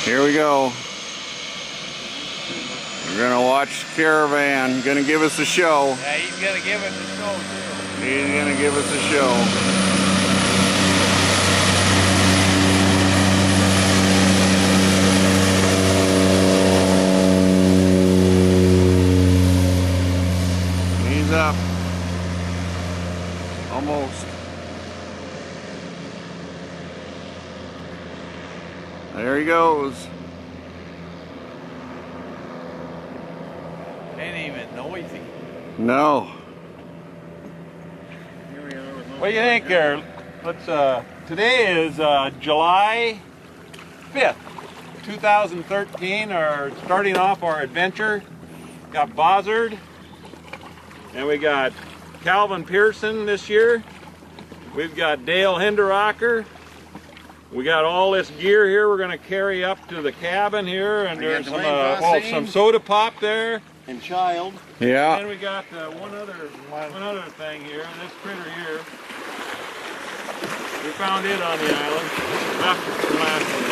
Here we go. We're gonna watch Caravan. Gonna give us a show. Yeah, he's gonna give us a show too. He's gonna give us a show. He's up. Almost. There he goes. Ain't even noisy. No. What do you think there? Let's. Today is July 5th, 2013. Our starting off our adventure. Got Bozzard, and we got Calvin Pearson this year. We've got Dale Hinderocker. We got all this gear here we're going to carry up to the cabin here, and there's some soda pop there. And Child. Yeah. And we got one other thing here, this critter here. We found it on the island after the last one.